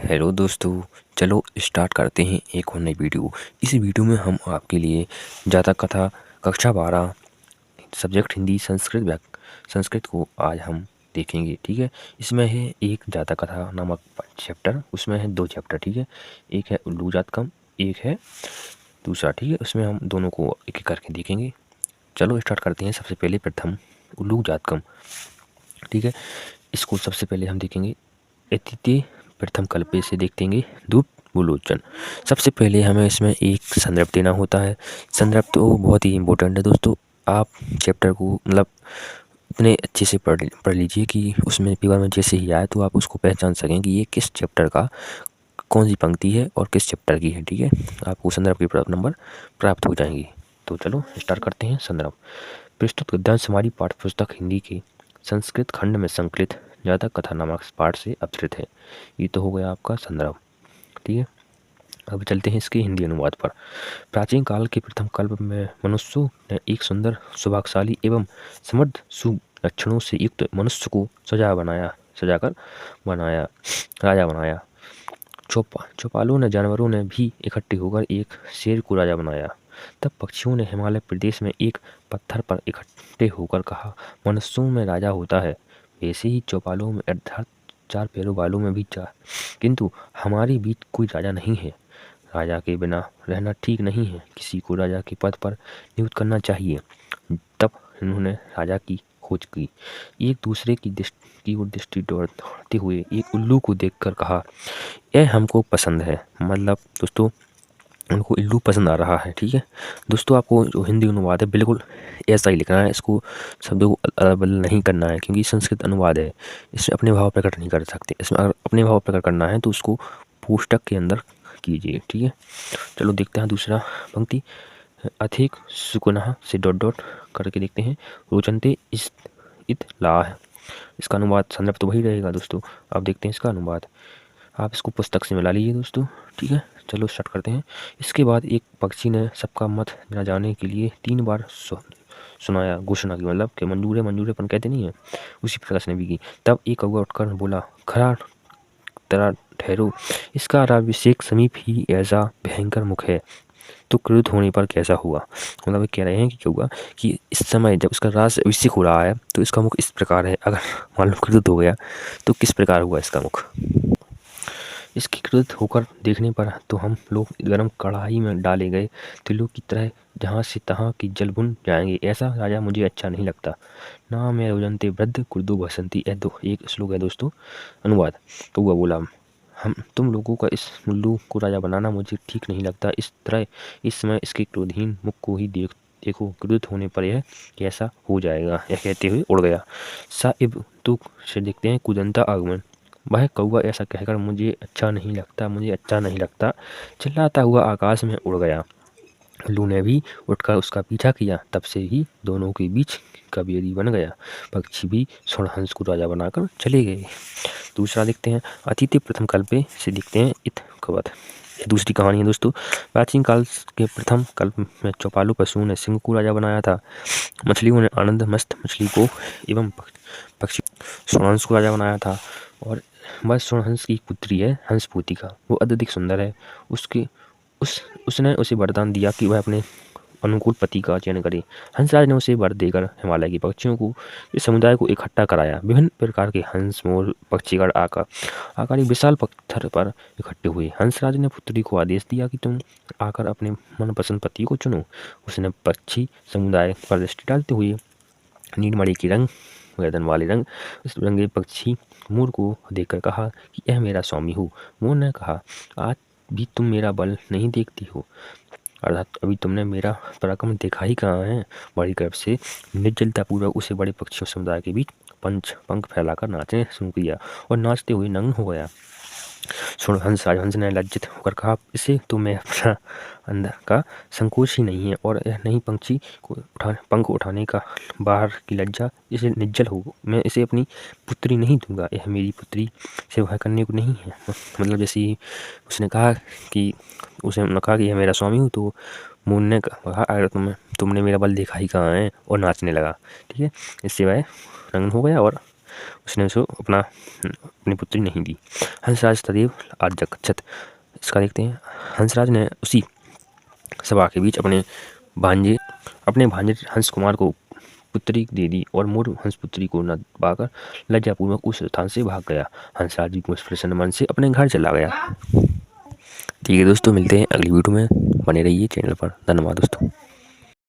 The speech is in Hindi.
हेलो दोस्तों, चलो स्टार्ट करते हैं एक और नई वीडियो। इस वीडियो में हम आपके लिए जातक कथा कक्षा 12 सब्जेक्ट हिंदी संस्कृत को आज हम देखेंगे। ठीक है, इसमें है एक जातक कथा नामक चैप्टर, उसमें है 2 चैप्टर। ठीक है, एक है उल्लू जातकम, एक है दूसरा। ठीक है, उसमें हम दोनों को एक एक करके देखेंगे। चलो स्टार्ट करते हैं। सबसे पहले प्रथम उल्लू जातकम। ठीक है, इसको सबसे पहले हम देखेंगे अतिथि प्रथम कल्पे से देखेंगे धूप विलोचन। सबसे पहले हमें इसमें एक संदर्भ देना होता है। संदर्भ तो बहुत ही इम्पोर्टेंट है दोस्तों। आप चैप्टर को मतलब इतने अच्छे से पढ़ लीजिए कि उसमें पेपर में जैसे ही आए तो आप उसको पहचान सकें कि ये किस चैप्टर का कौन सी पंक्ति है और किस चैप्टर की है। ठीक है, आपको संदर्भ के नंबर प्राप्त हो जाएंगी। तो चलो स्टार्ट करते हैं। संदर्भ। प्रस्तुत गद्यांश हमारी पाठ्य पुस्तक हिंदी के संस्कृत खंड में संकलित जातक कथा नामक पाठ से अवतरित है। ये तो हो गया आपका संदर्भ। ठीक है, अब चलते हैं इसके हिंदी अनुवाद पर। प्राचीन काल के प्रथम कल्प में मनुष्यों ने एक सुंदर सौभाग्यशाली एवं समृद्ध शुभ लक्षणों से युक्त मनुष्य को सजाकर बनाया राजा बनाया। चौपालों ने जानवरों ने भी इकट्ठे होकर एक शेर को राजा बनाया। तब पक्षियों ने हिमालय प्रदेश में एक पत्थर पर इकट्ठे होकर कहा, मनुष्यों में राजा होता है, वैसे ही चौपालों में अर्थात 4 पैरों वालों में भी चार, किंतु हमारे बीच कोई राजा नहीं है। राजा के बिना रहना ठीक नहीं है, किसी को राजा के पद पर नियुक्त करना चाहिए। तब इन्होंने राजा की खोज की। एक दूसरे की ओर दृष्टि दौड़ते हुए एक उल्लू को देखकर कहा, यह हमको पसंद है। मतलब दोस्तों उनको उल्लू पसंद आ रहा है। ठीक है दोस्तों, आपको जो हिंदी अनुवाद है बिल्कुल ऐसा ही लिखना है, इसको शब्दों को अदल बदल नहीं करना है, क्योंकि संस्कृत अनुवाद है, इसमें अपने भाव प्रकट नहीं कर सकते। इसमें अगर अपने भाव प्रकट करना है तो उसको पुस्तक के अंदर कीजिए। ठीक है, चलो देखते हैं दूसरा पंक्ति। अधिक सुकुनः से डॉट डॉट करके देखते हैं। रोचनते इत लाह। इसका अनुवाद संदर्भ तो वही रहेगा दोस्तों। अब देखते हैं इसका अनुवाद। आप इसको पुस्तक से मिला लीजिए दोस्तों। ठीक है, चलो स्टार्ट करते हैं। इसके बाद एक पक्षी ने सबका मत न जाने के लिए 3 बार सुनाया घोषणा की, मतलब कि मंजूर है अपन कहते नहीं है, उसी प्रकार से ने भी की। तब एक कौवा उठकर बोला, खरा तेरा ठहरो, इसका राज्याभिषेक समीप ही ऐसा भयंकर मुख है तो क्रोधित होने पर कैसा हुआ। मतलब कह रहे हैं कि क्या हुआ कि इस समय जब इसका राज अभिषेक हो रहा है तो इसका मुख इस प्रकार है, अगर मान लो क्रोधित हो गया तो किस प्रकार हुआ इसका मुख। इसके क्रोधित होकर देखने पर तो हम लोग गर्म कढ़ाई में डाले गए तिलों की तरह जहाँ से तहाँ की जल भुन जाएंगे। ऐसा राजा मुझे अच्छा नहीं लगता। ना मैं रोजनते वृद्ध कुर्दो बसंती। एक श्लोक है दोस्तों, अनुवाद। तो वह बोला, हम तुम लोगों का इस उल्लू को राजा बनाना मुझे ठीक नहीं लगता। इस तरह इस समय इसके क्रोधहीन मुख को ही देखो, क्रोधित होने पर यह कैसा हो जाएगा। यह कहते हुए उड़ गया। साहिब तो से देखते हैं कुदंता आगमन। वह कौवा ऐसा कहकर मुझे अच्छा नहीं लगता चिल्लाता हुआ आकाश में उड़ गया। उल्लू ने भी उठकर उसका पीछा किया। तब से ही दोनों के बीच कबीरी बन गया। पक्षी भी स्वरहंस को राजा बनाकर चले गए। दूसरा देखते हैं। अतिथि प्रथम कल्पे से देखते हैं इत कवत। दूसरी कहानी है दोस्तों। प्राचीन काल के प्रथम कल्प में चौपालू पशुओं ने सिंह को राजा बनाया था। मछलियों ने आनंद मस्त मछली को एवं पक्षी स्वरहंस को राजा बनाया था। और वह स्वरहंस की पुत्री है हंसपूतिका। वो अत्यधिक सुंदर है। उसने उसे वरदान दिया कि वह अपने अनुकूल पति का चयन करे। हंसराज ने उसे वर देकर हिमालय के पक्षियों को इस समुदाय को इकट्ठा कराया। विभिन्न प्रकार के हंस, मोर, पक्षीगण आकर एक विशाल पत्थर पर इकट्ठे हुए। हंसराज ने पुत्री को आदेश दिया कि तुम आकर अपने मनपसंद पति को चुनो। उसने पक्षी समुदाय पर दृष्टि डालते हुए नीलमणि की रंग गर्दन वाले उस रंगे पक्षी मोर को देखकर कहा कि यह मेरा स्वामी हो। मोर ने कहा, आज भी तुम मेरा बल नहीं देखती हो, अर्थात अभी तुमने मेरा पराक्रम देखा ही कहाँ है। बड़ी गर्व से निर्जलता पूर्वक उसे बड़े पक्षियों समुदाय के बीच पंख फैलाकर नाचने शुरू किया और नाचते हुए नग्न हो गया। सुन हंस ने लज्जित होकर कहा, इसे तो मैं अपना अंदर का संकोच ही नहीं है और यह नहीं पक्षी को पंख उठाने का बाहर की लज्जा इसे निज्जल हो। मैं इसे अपनी पुत्री नहीं दूंगा। यह मेरी पुत्री से वह करने को नहीं है। मतलब जैसे ही उसने कहा कि यह मेरा स्वामी हो, तो मून ने कहा, अगर तुमने मेरा बल देखा ही कहाँ है, और नाचने लगा। ठीक है, इससे वह नग्न हो गया और उसने उसको अपनी पुत्री नहीं दी। हंसराज तदेव आर्यक्षत, इसका देखते हैं। हंसराज ने उसी सभा के बीच अपने भांजे हंस कुमार को पुत्री दे दी और मोर हंस पुत्री को न पाकर लज्जापूर्वक उस स्थान से भाग गया। हंसराज भी प्रसन्न मन से अपने घर चला गया। ठीक है दोस्तों, मिलते हैं अगली वीडियो में, बने रहिए चैनल पर। धन्यवाद दोस्तों।